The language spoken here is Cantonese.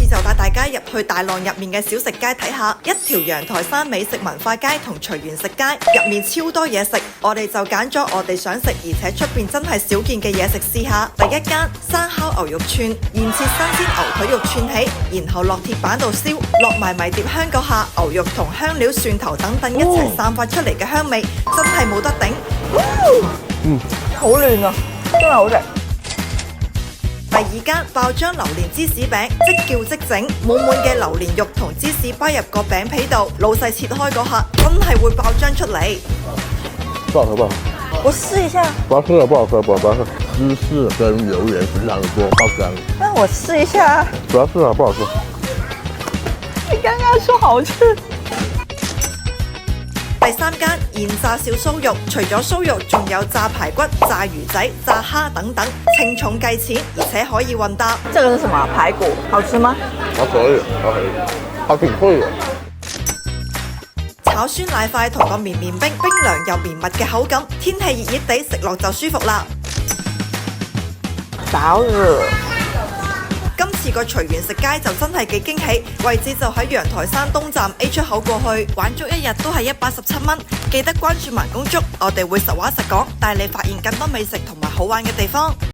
就帶大家入去大浪入面嘅小食街睇下，一條陽台山美食文化街同隨緣食街，入面超多嘢食，我哋就揀咗我哋想食而且出邊真係少見嘅嘢食試下。第一間生烤牛肉串，現切新鮮牛腿肉串起，然後落鐵板度燒，落埋迷迭香嗰下，牛肉同香料、蒜頭等等一齊散發出嚟嘅香味，真係冇得頂。好嫩啊，真係好食。第二間爆漿榴蓮芝士餅，即叫即整，滿滿嘅榴蓮肉同芝士包入個餅皮度，老細切開嗰下，真係會爆漿出嚟。不好喝不好喝？我試一下。不好吃不好喝，不好喝。芝士跟榴蓮非常的多，爆漿。那我試一下。不要吃啊，不好吃。你剛剛說好吃。第三間現炸小酥肉，除咗酥肉，仲有炸排骨、炸魚仔、炸蝦等等，稱重計錢，而且可以混搭。這個是什麼？排骨，好吃嗎？還可以，還可以，還挺脆的。炒酸奶塊同個綿綿冰，冰涼又綿密嘅口感，天氣熱熱地食落就舒服啦。飽了。今次個隨緣食街就真係幾驚喜，位置就喺陽台山東站 A 出口過去，玩足一日都係117蚊。記得關注盲公竹，我哋會實話實講，帶你發現更多美食同埋好玩嘅地方。